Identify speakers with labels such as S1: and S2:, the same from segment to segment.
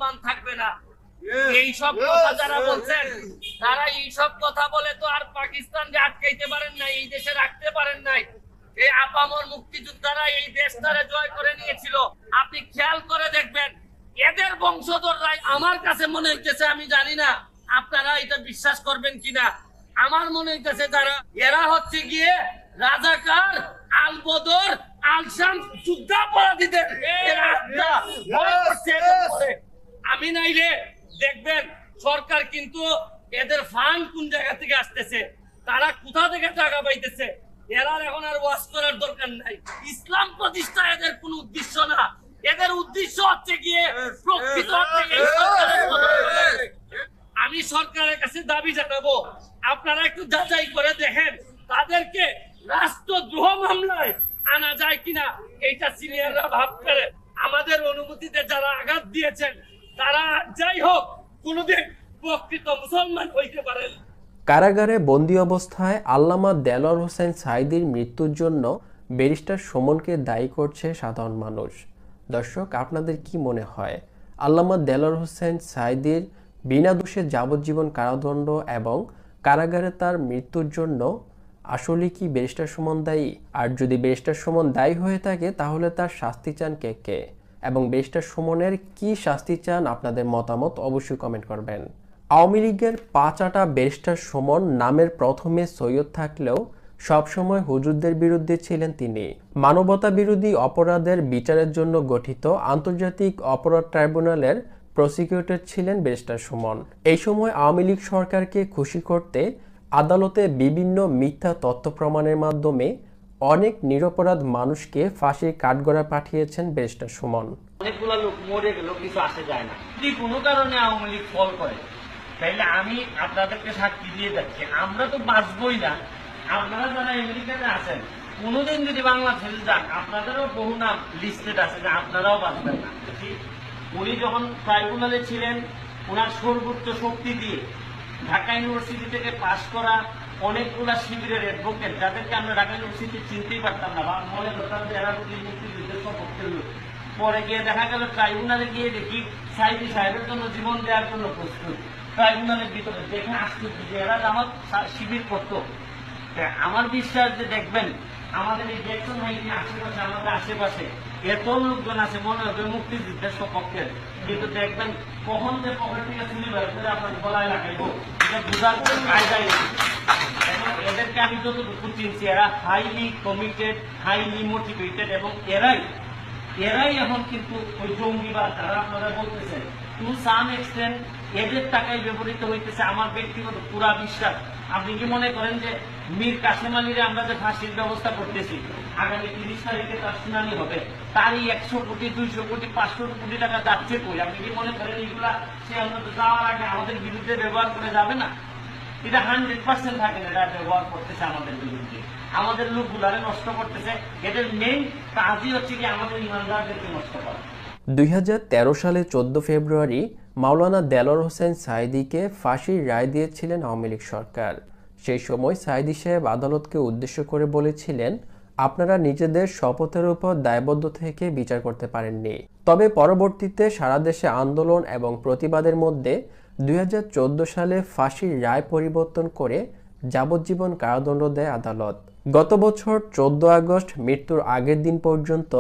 S1: সম্মান থাকবে না। এইসব কথা যারা বলছেন, তারা এইসব কথা বলে তো আর পাকিস্তানকে আটকাইতে পারেন নাই, এই দেশে রাখতে পারেন নাই। এই আপামর মুক্তিযোদ্ধারা এই দেশটারে জয় করে নিয়েছিল। আপনি খেয়াল করে দেখবেন, এদের বংশধররাই, আমার কাছে মনে হইতেছে, আমি জানি না আপনারা এটা বিশ্বাস করবেন কিনা, আমার মনে হইতেছে যারা এরা হচ্ছে গিয়ে রাজাকার, আল বদর, আলশাম যুদ্ধাপরাধীদের এরা ভয় করছে এদের উপরে। আমি নাইলে দেখবেন সরকার কিন্তু এদের ফান্ড কোন জায়গা থেকে আসতেছে, তারা কোথা থেকে টাকা পাইতেছে, এরা এখন আর ওয়াজ করার দরকার নাই। ইসলাম প্রতিষ্ঠা এদের কোন উদ্দেশ্য না, এদের উদ্দেশ্য হচ্ছে গিয়ে প্রকৃত অর্থে এই সরকারের পতন। আমি সরকারের কাছে দাবি জানাবো, আপনারা একটু যাচাই করে দেখেন তাদেরকে রাষ্ট্রদ্রোহ মামলায় আনা যায় কিনা। এইটা সিনিয়ররা ভাব করে, আমাদের অনুমতিতে যারা আঘাত দিয়েছেন তারা যাই হোক কোনদিন প্রকৃত মুসলমান হইতে পারেন।
S2: কারাগারে বন্দী অবস্থায় আল্লামা দেলোয়ার হোসেন সাঈদীর মৃত্যুর জন্য ব্যারিস্টার সুমনকে দায়ী করছে সাধারণ মানুষ। দর্শক, আপনাদের কি মনে হয়, আল্লামা দেলোয়ার হোসেন সাঈদীর বিনা দোষে যাবজ্জীবন কারাদণ্ড এবং কারাগারে তার মৃত্যুর জন্য আসলে কি ব্যারিস্টার সুমন দায়ী? আর যদি ব্যারিস্টার সুমন দায়ী হয়ে থাকে তাহলে তার শাস্তি চান কে কে, এবং ব্যারিস্টার সুমনের কি শাস্তি চান? আপনাদের মতামত অবশ্যই কমেন্ট করবেন। আওয়ামী লীগের পাঁচাটা ব্যারিস্টার সুমন নামের প্রথমে সৈয়দ থাকলেও সবসময় হুজুরদের বিরুদ্ধে ছিলেন তিনি। মানবতা বিরোধী অপরাধের বিচারের জন্য গঠিত আন্তর্জাতিক অপরাধ ট্রাইব্যুনালের প্রসিকিউটর ছিলেন ব্যারিস্টার সুমন। এই সময় আওয়ামী লীগ সরকারকে খুশি করতে আদালতে বিভিন্ন মিথ্যা তথ্য প্রমাণের মাধ্যমে অনেক নিরপরাধ মানুষকে ফাঁসির কাঠগড়া পাঠিয়েছেন ব্যারিস্টার সুমন।
S1: অনেকগুলো লোক মরে গেল, কিছু আসে যায় না। যদি কোনো কারণে আওয়ামী লীগ ফল করে, তাইলে আমি আপনাদেরকে সাক্ষী দিয়ে যাচ্ছি, আমরা তো বাঁচবই না। আপনারা যারা আমেরিকাতে আছেন, কোনোদিন যদি বাংলাদেশে যান, আপনাদেরও বহু নাম লিস্টেড আছে যে আপনারাও বাঁচবেন না। উনি যখন ট্রাইব্যুনালে ছিলেন, ওনার সর্বোচ্চ শক্তি দিয়ে ঢাকা ইউনিভার্সিটি থেকে পাশ করা অনেকগুলা শিবিরের অ্যাডভোকেট, যাদেরকে আমরা ঢাকা ইউনিভার্সিটি চিনতেই পারতাম না বা মনে করতাম যে এরা মুক্তিযুদ্ধের সপক্ষের লোক, পরে গিয়ে দেখা গেল ট্রাইব্যুনালে গিয়ে দেখি সাঈদী সাহেবের জন্য জীবন দেওয়ার জন্য প্রস্তুত। ট্রাইব্যুনালের ভিতরে দেখে আসছে যে এরা আমার শিবির করতো। আমার বিশ্বাস যে দেখবেন আমাদের এই জ্যাকসন হাইটের আশেপাশে, আমাদের আশেপাশে এত লোকজন আছে মনে হবে মুক্তিযুদ্ধের সপক্ষের, কিন্তু দেখবেন কখন যে পকেট থেকে চুরি বের করে আপনার গলায় লাগাইব, এটা বোঝার কোনো কায়দাই নেই। এদেরকে আমি যতটুকু চিনছি, এরা হাইলি কমিটেড, হাইলি মোটিভেটেড, এবং এরাই এখন কিন্তু ওই জঙ্গিবাদ যারা আপনারা বলতেছেন টু সাম এক্সটেন্ট এদের টাকায় ব্যবহৃত হইতেছে। আমার ব্যক্তিগত পুরা বিশ্বাস। আপনি কি মনে করেন যে মীর কাসেম আলীরে আমরা যে ফাঁসির ব্যবস্থা করতেছি, আগামী 30 তারিখে তার শুনানি হবে, তারই 100 কোটি 200 কোটি 500 কোটি টাকা যাচ্ছে কই? আপনি কি মনে করেন এইগুলা সে অন্তত যাওয়ার আগে আমাদের বিরুদ্ধে ব্যবহার করে যাবে না? এটা 100% থাকে না, এটা ব্যবহার করতেছে আমাদের বিরুদ্ধে, আমাদের লোকগুলারে নষ্ট করতেছে। এদের মেইন কাজই হচ্ছে কি আমাদের ইমানদারদেরকে নষ্ট করা।
S2: 2013 সালে 14 ফেব্রুয়ারি মাওলানা দেলোয়ার হোসেন সাঈদীকে ফাঁসির রায় দিয়েছিলেন আওয়ামী লীগ সরকার। সেই সময় সাঈদী সাহেব আদালতকে উদ্দেশ্য করে বলেছিলেন, আপনারা নিজেদের শপথের উপর দায়বদ্ধ থেকে বিচার করতে পারেননি। তবে পরবর্তীতে সারা দেশে আন্দোলন এবং প্রতিবাদের মধ্যে 2014 সালে ফাঁসির রায় পরিবর্তন করে যাবজ্জীবন কারাদণ্ড দেয় আদালত। গত বছর 14 আগস্ট মৃত্যুর আগের দিন পর্যন্ত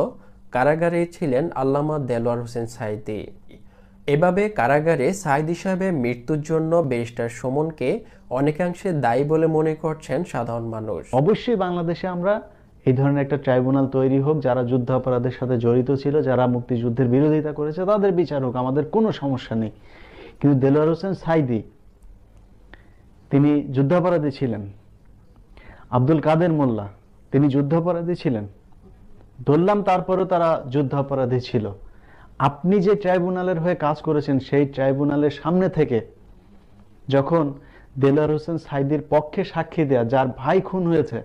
S2: কারাগারে ছিলেন আল্লামা দেলোয়ার হোসেন সাঈদী। এভাবে কারাগারে সাঈদী সাহেবের মৃত্যুর জন্য ব্যারিস্টার সুমনকে অনেকাংশে দায়ী বলে মনে করছেন সাধারণ মানুষ।
S3: অবশ্যই বাংলাদেশে আমরা এই ধরনের একটা ট্রাইব্যুনাল তৈরি হোক, যারা যুদ্ধাপরাধের সাথে জড়িত ছিল, যারা মুক্তিযুদ্ধের বিরোধিতা করেছে, তাদের বিচার হোক, আমাদের কোনো সমস্যা নেই। কিন্তু দেলোয়ার হোসেন সাঈদী তিনি যুদ্ধাপরাধী ছিলেন। আব্দুল কাদের মোল্লা তিনি যুদ্ধাপরাধী ছিলেন, ধরলাম তারপরেও তারা যুদ্ধাপরাধী ছিল। আপনি যে ট্রাইব্যুনালের হয়ে কাজ করেছেন, সেই ট্রাইব্যুনালের সামনে থেকে যখন দেলোয়ার হোসেন সাঈদীর পক্ষে সাক্ষী দেয়া, যার ভাই খুন হয়েছে,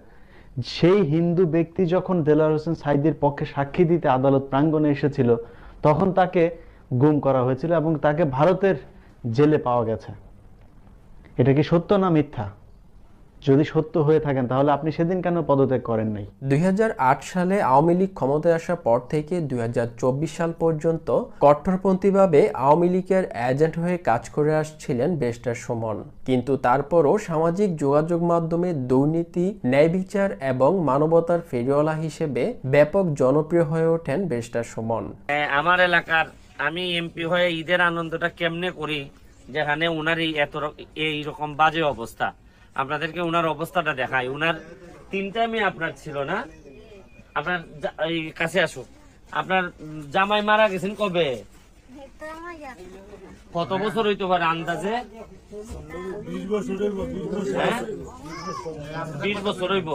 S3: সেই হিন্দু ব্যক্তি যখন দেলোয়ার হোসেন সাঈদীর পক্ষে সাক্ষী দিতে আদালত প্রাঙ্গণে এসেছিল, তখন তাকে গুম করা হয়েছিল এবং তাকে ভারতের জেলে পাওয়া গেছে। এটা কি সত্য না মিথ্যা? যদি সত্য হয়ে থাকেন তাহলে আপনি সেদিন কেন পদত্যাগ করেন নাই?
S2: 2008 সালে আওয়ামী লীগ ক্ষমতায় আসার পর থেকে 2024 সাল পর্যন্ত কট্টরপন্থীভাবে আওয়ামী লীগের এজেন্ট হয়ে কাজ করে আসছিলেন ব্যারিস্টার সুমন। কিন্তু তারপরও সামাজিক যোগাযোগ মাধ্যমে দুর্নীতি, ন্যায় বিচার এবং মানবতার ফেরিওয়ালা হিসেবে ব্যাপক জনপ্রিয় হয়ে ওঠেন ব্যারিস্টার সুমন।
S1: আমার এলাকার আমি এমপি হয়ে ঈদের আনন্দটা কেমনে করি, যেখানে উনার এইরকম বাজে অবস্থা। আপনাদেরকে উনার অবস্থাটা দেখাই। উনার 3টা মেয়ে আপনার ছিল না? আপনার এই কাছে আসুক। আপনার জামাই মারা গেছেন কবে? কত বছর হইতে পারে আন্দাজে? 20 বছর হইব।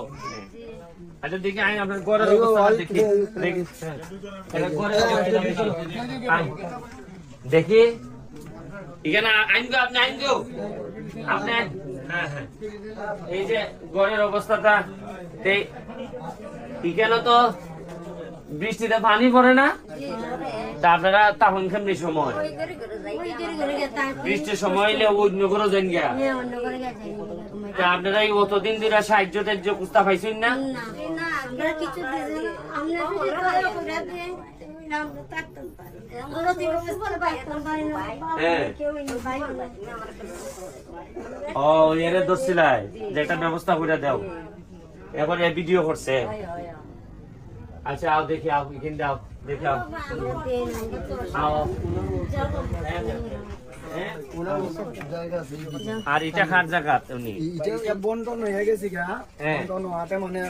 S1: আচ্ছা দেখি আই আপনার ঘরের অবস্থা দেখি দেখি এখানে আইনগো, আপনি আইনগো, আপনি হ্যাঁ হ্যাঁ, এই যে ঘরের অবস্থাটা এখানে তো বৃষ্টিতে পানি পড়ে না, তা আপনারা তখন কেমনি সময় বৃষ্টির সময় এলে অন্য করে যান গিয়া, তা আপনারা এই অতদিন ধরে সাহায্য টাহ্য কুস্তা পাইছেন না? ও এরে ধরছিলাই যে একটা ব্যবস্থা করে দাও, এবার এ ভিডিও করছে। আচ্ছা আও দেখি, আও এখানে দাও, দেখি আও আর এটা খার জায়গা উনি
S4: বন্টন হয়ে গেছে গা, বন্টন হওয়াতে মানে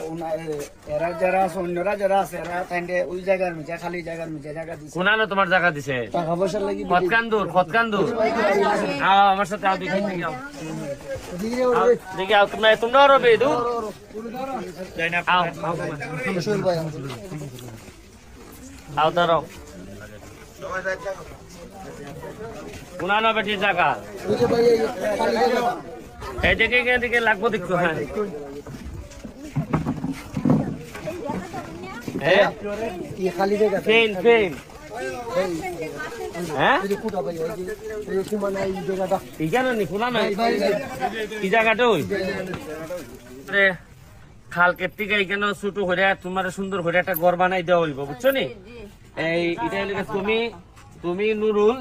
S4: এরা যারা আছে অন্যরা যারা আছে এরা তাইলে ওই জায়গার মিছে খালি জায়গার মিছে জায়গা দিছে।
S1: কোনানো তোমার জায়গা দিছে?
S4: টাকা পয়সা লাগি
S1: খতকান্দুর আও আমার সাথে আও দেখি আও দেখি আও তোমরা রবে দু যাই না আও আও দাঁড়াও কোনানো বেটি জায়গা এই দিকে লাগবো দেখতো। হ্যাঁ
S4: খালি জায়গা
S1: ফেন হ্যাঁ এখানে নি খোলা নাই এই জায়গাটা ওই খালকের থেকে এখানে ছোট করে তোমার সুন্দর করে একটা ঘর বানাই দেওয়া হইব, বুঝছো নি? এই এটা তুমি নুরুল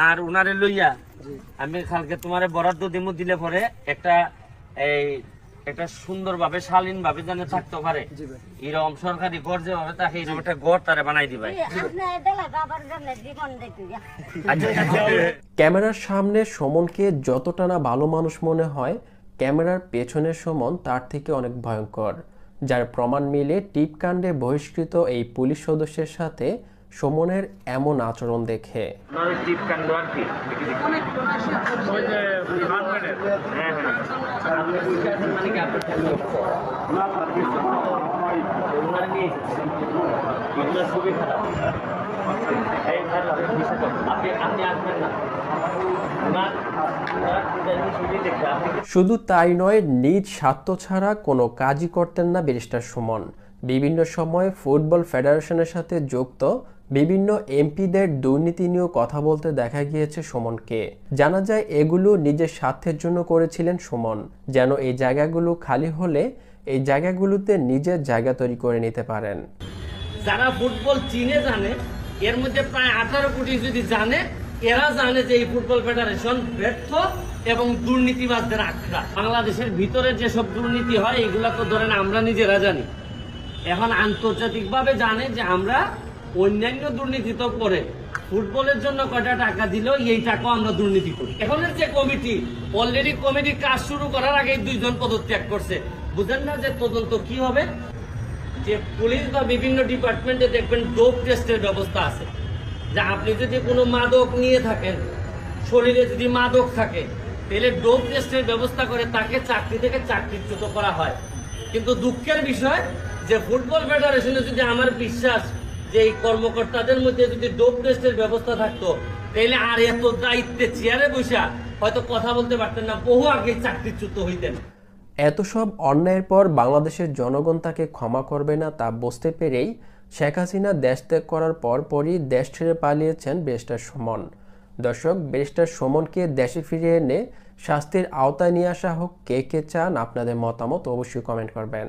S1: আর উনারে লইয়া আমি কালকে তোমার বরাদ্দ দিমু, দিলে পরে একটা সুন্দর ভাবে শালীন ভাবে যেন থাকতে পারে এরকম সরকারি ঘর যে হবে তাকে এরকম একটা ঘর তারা বানাই দিবে।
S2: ক্যামেরার সামনে সুমনকে যতটা না ভালো মানুষ মনে হয়, ক্যামেরার পেছনের সুমন তার থেকে অনেক ভয়ঙ্কর, যার প্রমাণ মিলে টিপকাণ্ডে বহিষ্কৃত এই পুলিশ সদস্যের সাথে সুমনের এমন আচরণ দেখে। শুধু তাই নয়, নিজ স্বার্থ ছাড়া কোনো কাজই করতেন না ব্যারিস্টার সুমন। বিভিন্ন সময় ফুটবল ফেডারেশনের সাথে যুক্ত বিভিন্ন এমপিদের দুর্নীতি নিয়েও কথা বলতে দেখা গিয়েছে সুমনকে। জানা যায় এগুলো নিজের স্বার্থের জন্য করেছিলেন সুমন, যেন এই জায়গাগুলো খালি হলে এই জায়গাগুলোতে নিজের জায়গা তৈরি করে নিতে পারেন।
S1: যারা ফুটবল চিনে জানে, এর মধ্যে প্রায় 18 কোটি যদি জানে, এরা জানে যে এই ফুটবল ফেডারেশন ব্যর্থ এবং দুর্নীতিবাজদের আখড়া। বাংলাদেশের ভিতরে যেসব দুর্নীতি হয় এগুলা তো ধরেন আমরা নিজেরা জানি, এখন আন্তর্জাতিকভাবে জানে যে আমরা অন্যান্য দুর্নীতি তো করে ফুটবলের জন্য কয়টা টাকা দিল এই টাকাও আমরা দুর্নীতি করি। এখনের যে কমিটি অলরেডি কমিটি কাজ শুরু করার আগে 2 জন পদত্যাগ করছে। বুঝেন না যে তদন্ত কি হবে? যে পুলিশ বা বিভিন্ন ডিপার্টমেন্টে দেখবেন ডোপ টেস্টের ব্যবস্থা আছে, যে আপনি যদি কোনো মাদক নিয়ে থাকেন, শরীরে যদি মাদক থাকে, তাহলে ডোপ টেস্টের ব্যবস্থা করে তাকে চাকরি থেকে চাকরিচ্যুত করা হয়। কিন্তু দুঃখের বিষয় যে ফুটবল ফেডারেশনে যদি আমার বিশ্বাস যে এই কর্মকর্তাদের মধ্যে যদি ডোপ টেস্টের ব্যবস্থা থাকতো, তাহলে আর এত দায়িত্বে চেয়ারে বসা হয়তো কথা বলতে পারতেন না, বহু আগে চাকরিচ্যুত হইতেন।
S2: এত সব অন্যায়ের পর বাংলাদেশের জনগণ তাকে ক্ষমা করবে না তা বুঝতে পেরেই শেখ হাসিনা দেশ ত্যাগ করার পরপরই দেশ ছেড়ে পালিয়েছেন ব্যারিস্টার সুমন। দর্শক, ব্যারিস্টার সুমনকে দেশে ফিরিয়ে এনে শাস্তির আওতায় নিয়ে আসা হোক, কে কে চান আপনাদের মতামত অবশ্যই কমেন্ট করবেন।